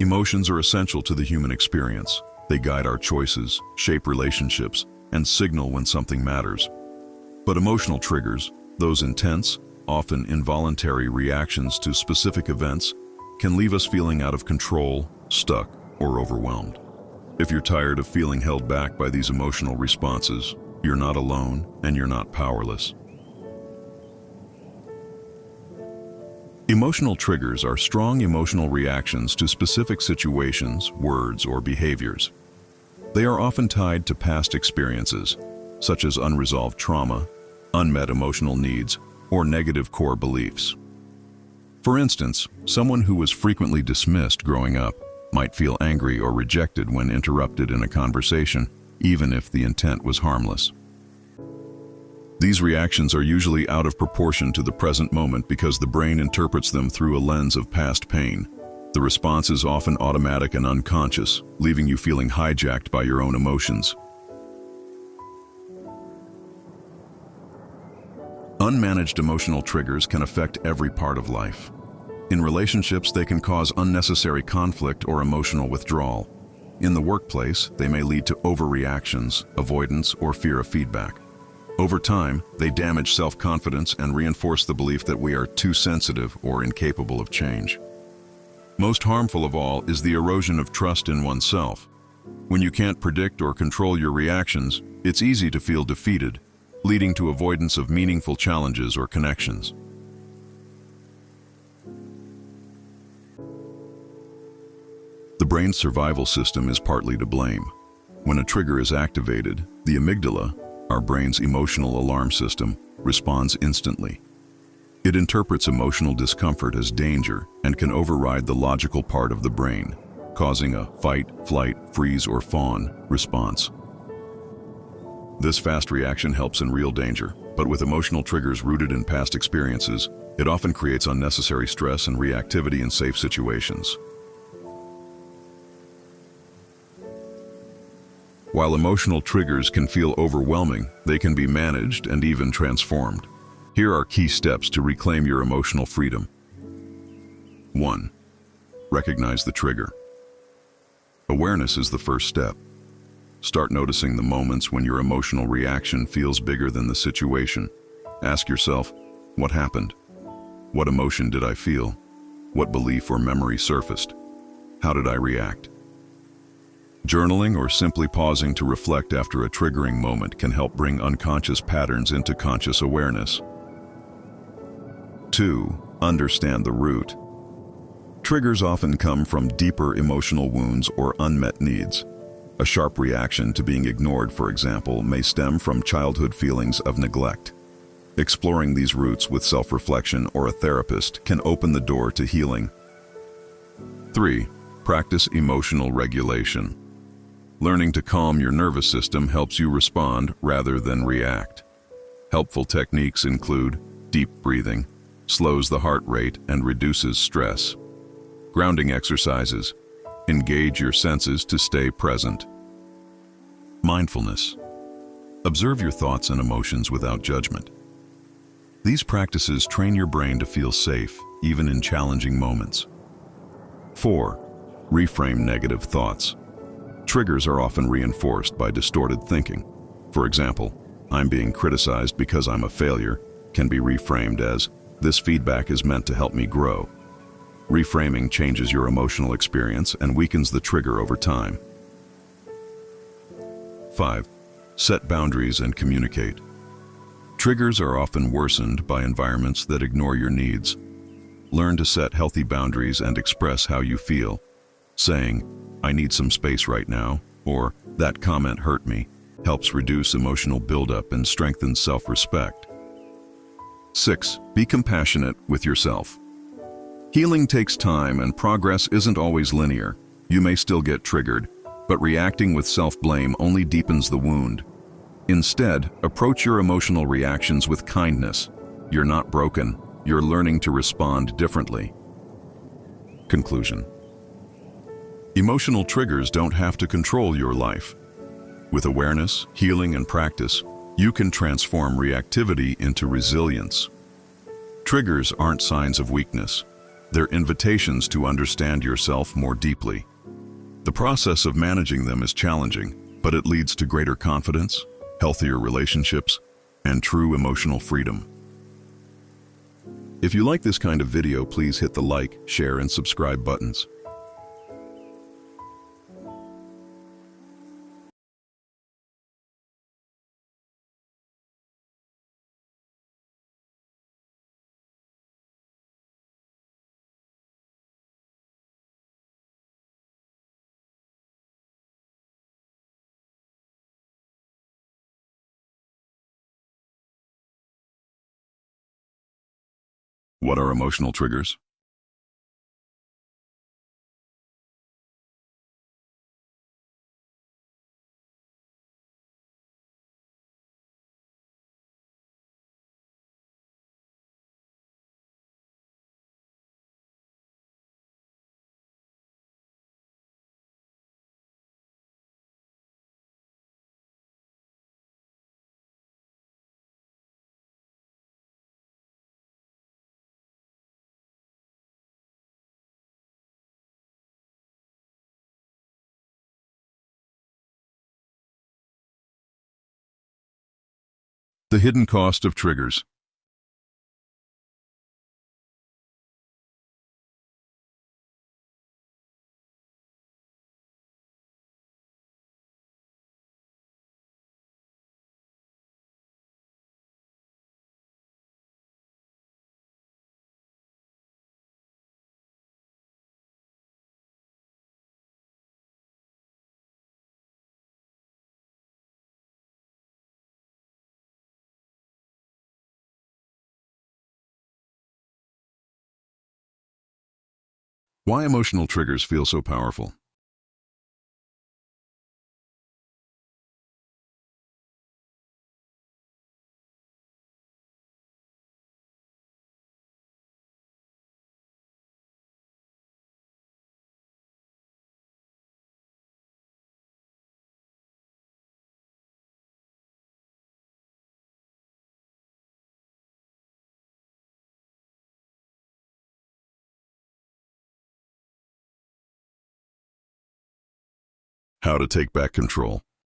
Emotions are essential to the human experience. They guide our choices, shape relationships, and signal when something matters. But emotional triggers, those intense, often involuntary reactions to specific events, can leave us feeling out of control, stuck, or overwhelmed. If you're tired of feeling held back by these emotional responses, you're not alone and you're not powerless. Emotional triggers are strong emotional reactions to specific situations, words, or behaviors. They are often tied to past experiences, such as unresolved trauma, unmet emotional needs, or negative core beliefs. For instance, someone who was frequently dismissed growing up might feel angry or rejected when interrupted in a conversation, even if the intent was harmless. These reactions are usually out of proportion to the present moment because the brain interprets them through a lens of past pain. The response is often automatic and unconscious, leaving you feeling hijacked by your own emotions. Unmanaged emotional triggers can affect every part of life. In relationships, they can cause unnecessary conflict or emotional withdrawal. In the workplace, they may lead to overreactions, avoidance, or fear of feedback. Over time, they damage self-confidence and reinforce the belief that we are too sensitive or incapable of change. Most harmful of all is the erosion of trust in oneself. When you can't predict or control your reactions, it's easy to feel defeated, leading to avoidance of meaningful challenges or connections. The brain's survival system is partly to blame. When a trigger is activated, the amygdala, our brain's emotional alarm system, responds instantly. It interprets emotional discomfort as danger and can override the logical part of the brain, causing a fight, flight, freeze, or fawn response. This fast reaction helps in real danger, but with emotional triggers rooted in past experiences, it often creates unnecessary stress and reactivity in safe situations. While emotional triggers can feel overwhelming, they can be managed and even transformed. Here are key steps to reclaim your emotional freedom. 1. Recognize the trigger. Awareness is the first step. Start noticing the moments when your emotional reaction feels bigger than the situation. Ask yourself, what happened? What emotion did I feel? What belief or memory surfaced? How did I react? Journaling or simply pausing to reflect after a triggering moment can help bring unconscious patterns into conscious awareness. 2. Understand the root. Triggers often come from deeper emotional wounds or unmet needs. A sharp reaction to being ignored, for example, may stem from childhood feelings of neglect. Exploring these roots with self-reflection or a therapist can open the door to healing. 3. Practice emotional regulation. Learning to calm your nervous system helps you respond rather than react. Helpful techniques include deep breathing, slows the heart rate and reduces stress. Grounding exercises, engage your senses to stay present. Mindfulness. Observe your thoughts and emotions without judgment. These practices train your brain to feel safe, even in challenging moments. 4. Reframe negative thoughts. Triggers are often reinforced by distorted thinking. For example, I'm being criticized because I'm a failure can be reframed as, this feedback is meant to help me grow. Reframing changes your emotional experience and weakens the trigger over time. 5. Set boundaries and communicate. Triggers are often worsened by environments that ignore your needs. Learn to set healthy boundaries and express how you feel. Saying, I need some space right now, or that comment hurt me, helps reduce emotional buildup and strengthens self-respect. 6. Be compassionate with yourself. Healing takes time and progress isn't always linear. You may still get triggered, but reacting with self-blame only deepens the wound. Instead, approach your emotional reactions with kindness. You're not broken, you're learning to respond differently. Conclusion. Emotional triggers don't have to control your life. With awareness, healing, and practice, you can transform reactivity into resilience. Triggers aren't signs of weakness. They're invitations to understand yourself more deeply. The process of managing them is challenging, but it leads to greater confidence, healthier relationships, and true emotional freedom. If you like this kind of video, please hit the like, share, and subscribe buttons. What are emotional triggers? The hidden cost of triggers. Why emotional triggers feel so powerful? How to take back control.